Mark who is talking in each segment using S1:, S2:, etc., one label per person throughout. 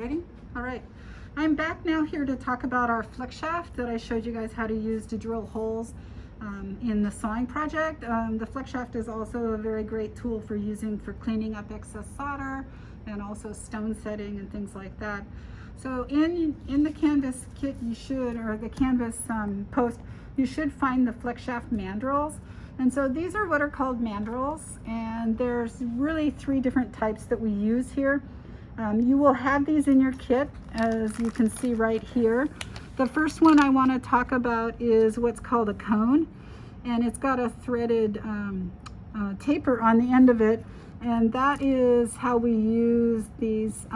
S1: Ready? All right. I'm back now here to talk about our flex shaft that I showed you guys how to use to drill holes in the sawing project. The flex shaft is also a very great tool for using for cleaning up excess solder and also stone setting and things like that. So in the canvas kit you should, or the canvas post, you should find the flex shaft mandrels. And so these are what are called mandrels, and there's really 3 different types that we use here. You will have these in your kit, as you can see right here. The first one I want to talk about is what's called a cone, and it's got a threaded taper on the end of it, and that is how we use these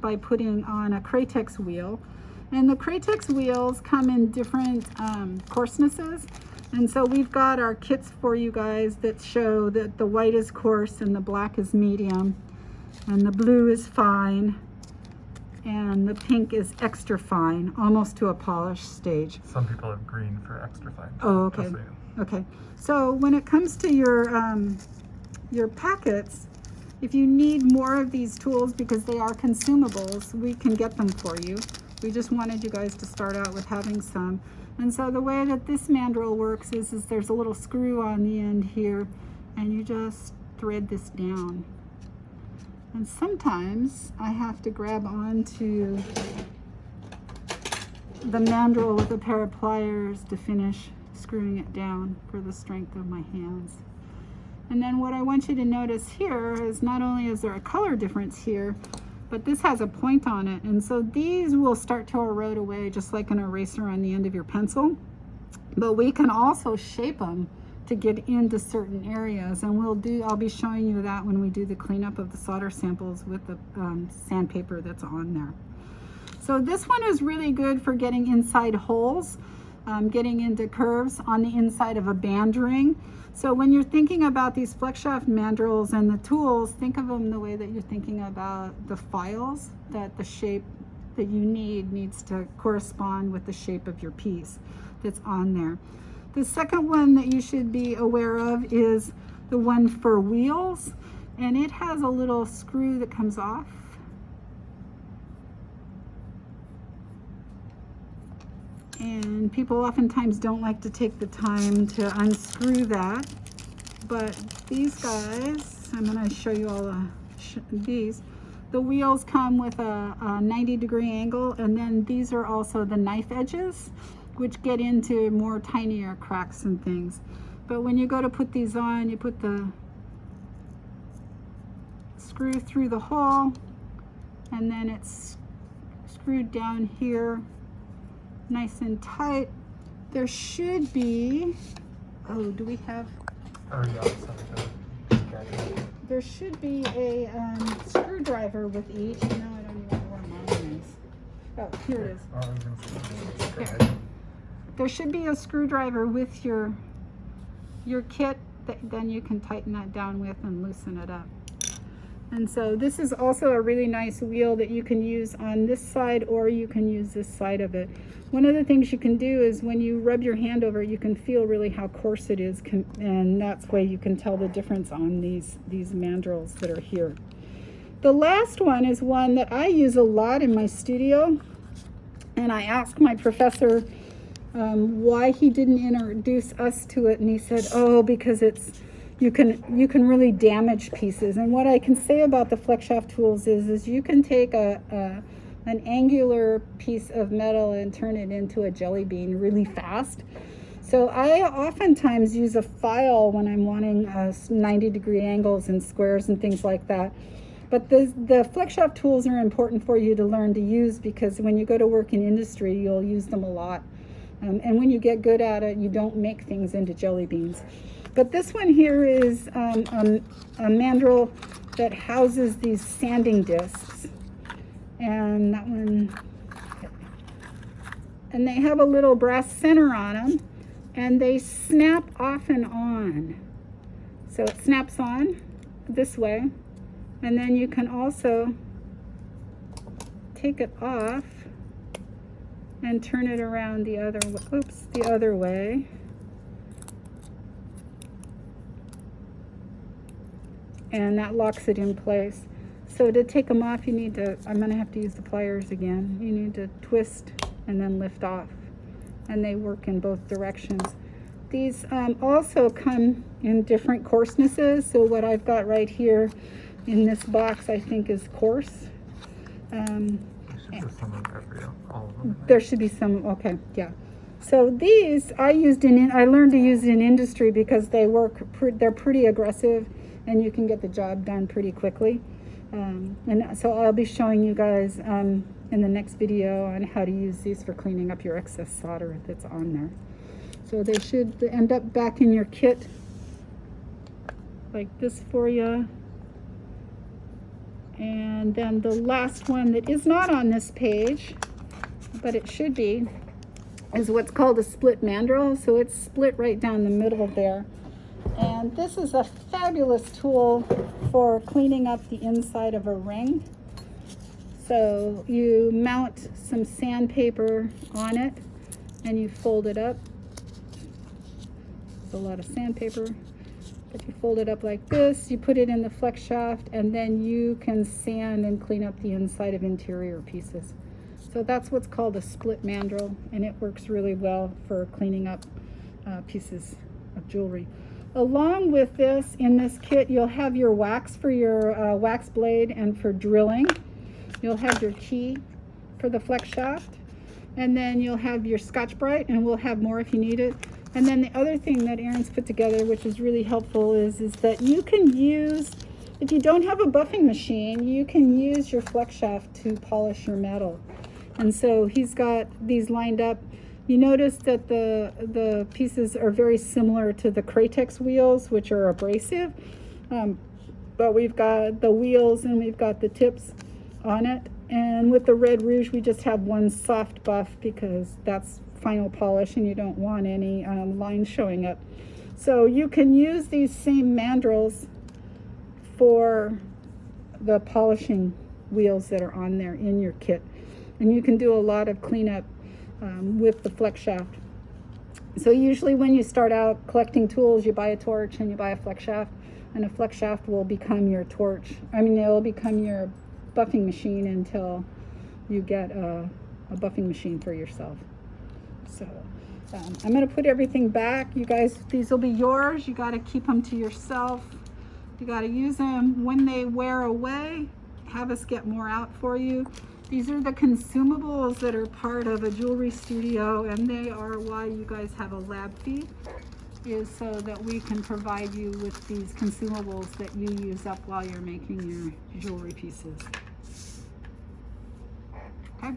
S1: by putting on a Cratex wheel. And the Cratex wheels come in different coarsenesses, and so we've got our kits for you guys that show that the white is coarse and the black is medium, and the blue is fine, and the pink is extra fine, almost to a polished stage.
S2: Some people have green for extra fine.
S1: Oh, okay. Okay. So when it comes to your packets, if you need more of these tools, because they are consumables, we can get them for you. We just wanted you guys to start out with having some. And so the way that this mandrel works is there's a little screw on the end here, and you just thread this down. And sometimes I have to grab onto the mandrel with a pair of pliers to finish screwing it down for the strength of my hands. And then what I want you to notice here is not only is there a color difference here, but this has a point on it. And so these will start to erode away just like an eraser on the end of your pencil. But we can also shape them to get into certain areas, and I'll be showing you that when we do the cleanup of the solder samples with the sandpaper that's on there. So this one is really good for getting inside holes, getting into curves on the inside of a band ring. So when you're thinking about these flex shaft mandrels and the tools, think of them the way that you're thinking about the files, that the shape that you need needs to correspond with the shape of your piece that's on there. The second one that you should be aware of is the one for wheels, and it has a little screw that comes off. And people oftentimes don't like to take the time to unscrew that, but these guys, I'm going to show you all these. The wheels come with a 90-degree angle, and then these are also the knife edges, which get into more tinier cracks and things. But when you go to put these on, you put the screw through the hole, and then it's screwed down here nice and tight. There should be, oh, do we have?
S2: Oh yeah, sorry.
S1: There should be a screwdriver with each. No, I don't even know where mine is. Oh, here it is.
S2: Oh, I was gonna say,
S1: Here. There should be a screwdriver with your kit that then you can tighten that down with and loosen it up. And so this is also a really nice wheel that you can use on this side, or you can use this side of it. One of the things you can do is when you rub your hand over it, you can feel really how coarse it is, and that's why you can tell the difference on these mandrels that are here. The last one is one that I use a lot in my studio, and I asked my professor why he didn't introduce us to it, and he said, oh, because you can really damage pieces. And what I can say about the flex shaft tools is you can take an angular piece of metal and turn it into a jelly bean really fast. So I oftentimes use a file when I'm wanting 90-degree angles and squares and things like that. But the flex shaft tools are important for you to learn to use, because when you go to work in industry, you'll use them a lot. And when you get good at it, you don't make things into jelly beans. But this one here is a mandrel that houses these sanding discs. And that one, and they have a little brass center on them, and they snap off and on. So it snaps on this way, and then you can also take it off and turn it around the other way. And that locks it in place. So to take them off, you need to, I'm gonna have to use the pliers again. You need to twist and then lift off. And they work in both directions. These also come in different coarsenesses. So what I've got right here in this box, I think is coarse.
S2: There should be some of every, all of them.
S1: There should be some, okay, yeah. So these I learned to use in industry because they work, they're pretty aggressive and you can get the job done pretty quickly. And so I'll be showing you guys in the next video on how to use these for cleaning up your excess solder that's on there. So they should end up back in your kit like this for you. And then the last one that is not on this page, but it should be, is what's called a split mandrel. So it's split right down the middle there. And this is a fabulous tool for cleaning up the inside of a ring. So you mount some sandpaper on it and you fold it up. There's a lot of sandpaper. But you fold it up like this, you put it in the flex shaft, and then you can sand and clean up the inside of interior pieces. So that's what's called a split mandrel, and it works really well for cleaning up pieces of jewelry. Along with this, in this kit, you'll have your wax for your wax blade and for drilling. You'll have your key for the flex shaft, and then you'll have your Scotch-Brite, and we'll have more if you need it. And then the other thing that Erin's put together, which is really helpful, is that you can use, if you don't have a buffing machine, you can use your flex shaft to polish your metal. And so he's got these lined up. You notice that the pieces are very similar to the Kratex wheels, which are abrasive. But we've got the wheels and we've got the tips on it. And with the Red Rouge, we just have one soft buff because that's final polish and you don't want any lines showing up. So you can use these same mandrels for the polishing wheels that are on there in your kit. And you can do a lot of cleanup with the flex shaft. So usually when you start out collecting tools, you buy a torch and you buy a flex shaft, and a flex shaft will become your torch. I mean, it'll become your buffing machine until you get a buffing machine for yourself. So I'm going to put everything back. You guys, these will be yours. You got to keep them to yourself. You got to use them when they wear away. Have us get more out for you. These are the consumables that are part of a jewelry studio, and they are why you guys have a lab fee, is so that we can provide you with these consumables that you use up while you're making your jewelry pieces. Okay.